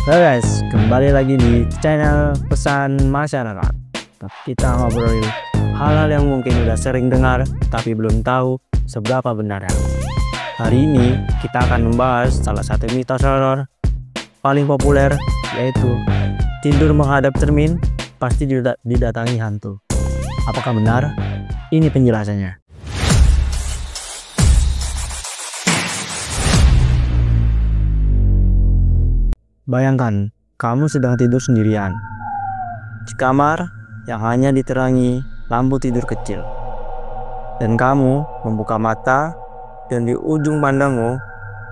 Halo guys, kembali lagi di channel Pesan Masyarakat. Kita ngobrolin hal-hal yang mungkin udah sering dengar tapi belum tahu seberapa benarnya. Hari ini kita akan membahas salah satu mitos horor paling populer, yaitu tidur menghadap cermin pasti didatangi hantu. Apakah benar? Ini penjelasannya. Bayangkan, kamu sedang tidur sendirian di kamar yang hanya diterangi lampu tidur kecil. Dan kamu membuka mata dan di ujung pandangmu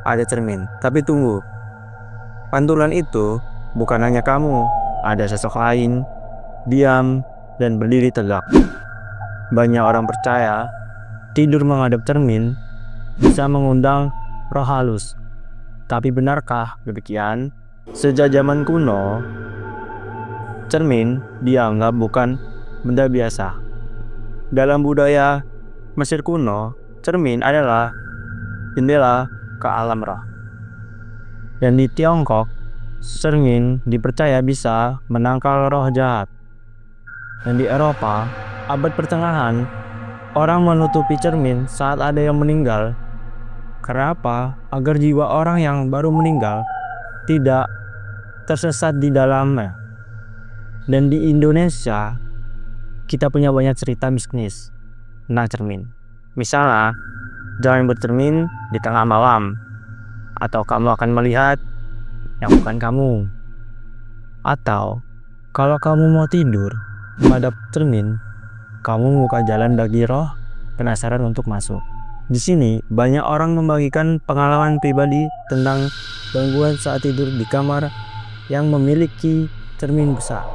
ada cermin. Tapi tunggu, pantulan itu bukan hanya kamu, ada sosok lain, diam dan berdiri tegak. Banyak orang percaya tidur menghadap cermin bisa mengundang roh halus. Tapi benarkah demikian? Sejak zaman kuno, cermin dianggap bukan benda biasa. Dalam budaya Mesir kuno, cermin adalah jendela ke alam roh. Dan di Tiongkok, cermin dipercaya bisa menangkal roh jahat. Dan di Eropa, abad pertengahan, orang menutupi cermin saat ada yang meninggal. Kenapa? Agar jiwa orang yang baru meninggal tidak tersesat di dalamnya. Dan di Indonesia kita punya banyak cerita mistis tentang cermin. Misalnya, jangan bercermin di tengah malam, atau kamu akan melihat yang bukan kamu. Atau kalau kamu mau tidur menghadap cermin, kamu buka jalan bagi roh penasaran untuk masuk. Di sini banyak orang membagikan pengalaman pribadi tentang gangguan saat tidur di kamar yang memiliki cermin besar.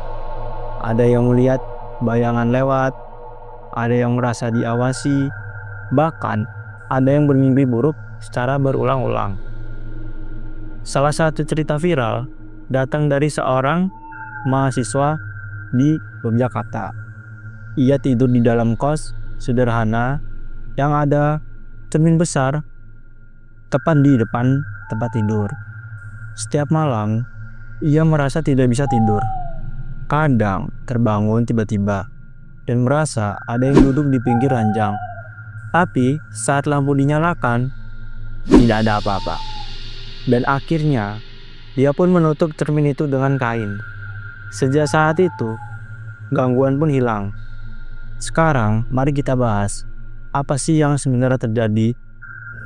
Ada yang melihat bayangan lewat, ada yang merasa diawasi, bahkan ada yang bermimpi buruk secara berulang-ulang. Salah satu cerita viral datang dari seorang mahasiswa di Yogyakarta. Ia tidur di dalam kos sederhana yang ada cermin besar tepat di depan tempat tidur. Setiap malam, ia merasa tidak bisa tidur. Kadang terbangun tiba-tiba dan merasa ada yang duduk di pinggir ranjang. Tapi saat lampu dinyalakan, tidak ada apa-apa. Dan akhirnya, dia pun menutup cermin itu dengan kain. Sejak saat itu, gangguan pun hilang. Sekarang, mari kita bahas apa sih yang sebenarnya terjadi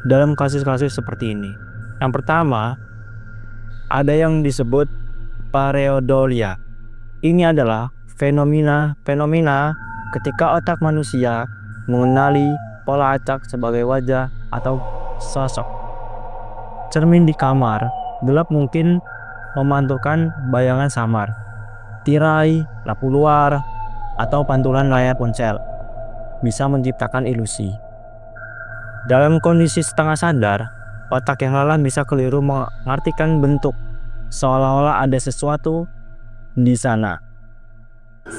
dalam kasus-kasus seperti ini. Yang pertama, ada yang disebut pareidolia. Ini adalah fenomena ketika otak manusia mengenali pola acak sebagai wajah atau sosok. Cermin di kamar gelap mungkin memantulkan bayangan samar, tirai, lampu luar, atau pantulan layar ponsel bisa menciptakan ilusi. Dalam kondisi setengah sadar, otak yang lelah bisa keliru mengartikan bentuk, seolah-olah ada sesuatu di sana.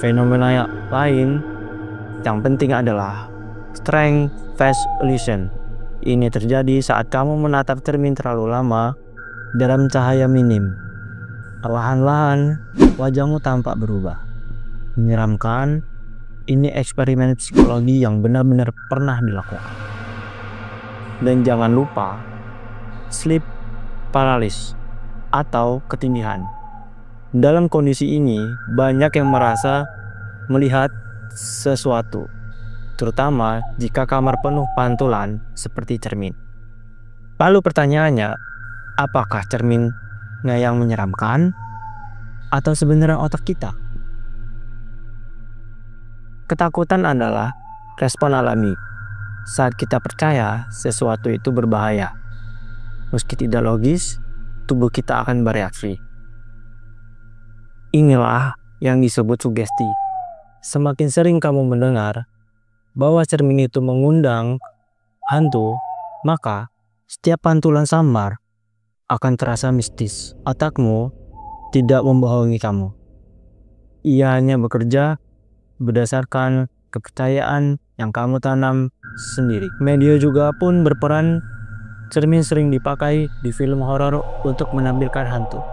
Fenomena lain yang penting adalah strength face illusion. Ini terjadi saat kamu menatap cermin terlalu lama dalam cahaya minim. Perlahan-lahan wajahmu tampak berubah, menyeramkan. Ini eksperimen psikologi yang benar-benar pernah dilakukan. Dan jangan lupa sleep paralysis atau ketindihan. Dalam kondisi ini banyak yang merasa melihat sesuatu, terutama jika kamar penuh pantulan seperti cermin. Lalu pertanyaannya, apakah cerminnya yang menyeramkan atau sebenarnya otak kita? Ketakutan adalah respon alami saat kita percaya sesuatu itu berbahaya. Meski tidak logis, tubuh kita akan bereaksi. Inilah yang disebut sugesti. Semakin sering kamu mendengar bahwa cermin itu mengundang hantu, maka setiap pantulan samar akan terasa mistis. Otakmu tidak membohongi kamu. Ia hanya bekerja berdasarkan kepercayaan yang kamu tanam sendiri. Media juga pun berperan. Cermin sering dipakai di film horor untuk menampilkan hantu.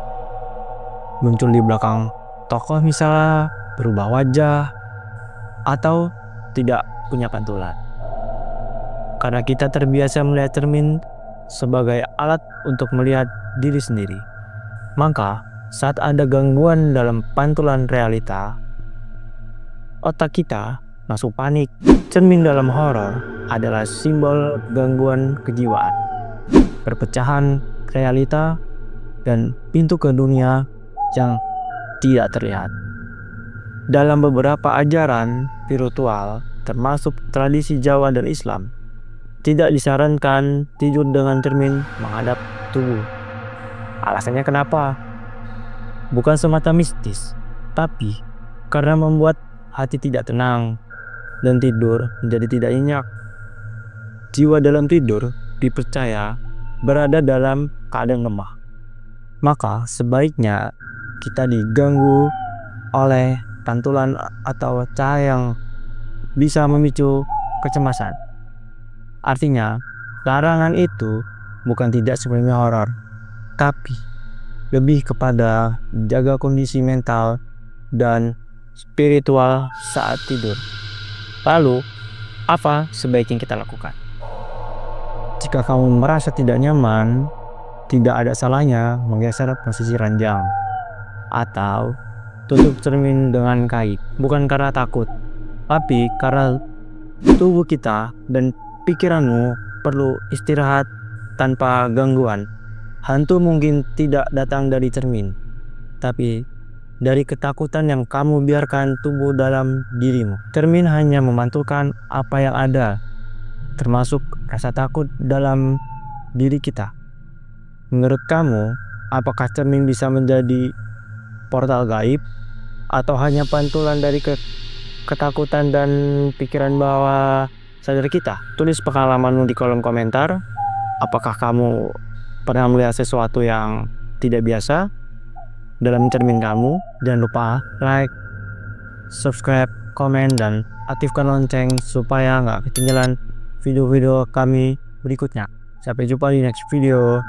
muncul di belakang tokoh misalnya, berubah wajah, atau tidak punya pantulan. Karena kita terbiasa melihat cermin sebagai alat untuk melihat diri sendiri. Maka, saat ada gangguan dalam pantulan realita, otak kita langsung panik. Cermin dalam horor adalah simbol gangguan kejiwaan, perpecahan realita, dan pintu ke dunia yang tidak terlihat. Dalam beberapa ajaran spiritual, termasuk tradisi Jawa dan Islam, tidak disarankan tidur dengan cermin menghadap tubuh. Alasannya kenapa? Bukan semata mistis, tapi karena membuat hati tidak tenang dan tidur menjadi tidak nyenyak. Jiwa dalam tidur dipercaya berada dalam keadaan lemah. Maka sebaiknya kita diganggu oleh pantulan atau cahaya yang bisa memicu kecemasan. Artinya, larangan itu bukan tidak sebenarnya horor, tapi lebih kepada jaga kondisi mental dan spiritual saat tidur. Lalu, apa sebaiknya kita lakukan? Jika kamu merasa tidak nyaman, tidak ada salahnya menggeser posisi ranjang atau tutup cermin dengan kain. Bukan karena takut, tapi karena tubuh kita dan pikiranmu perlu istirahat tanpa gangguan. Hantu mungkin tidak datang dari cermin, tapi dari ketakutan yang kamu biarkan tumbuh dalam dirimu. Cermin hanya memantulkan apa yang ada, termasuk rasa takut dalam diri kita. Menurut kamu, apakah cermin bisa menjadi portal gaib atau hanya pantulan dari ketakutan dan pikiran bawah sadar kita? Tulis pengalamanmu di kolom komentar. Apakah kamu pernah melihat sesuatu yang tidak biasa dalam cermin kamu? Jangan lupa like, subscribe, komen, dan aktifkan lonceng supaya nggak ketinggalan video-video kami berikutnya. Sampai jumpa di next video.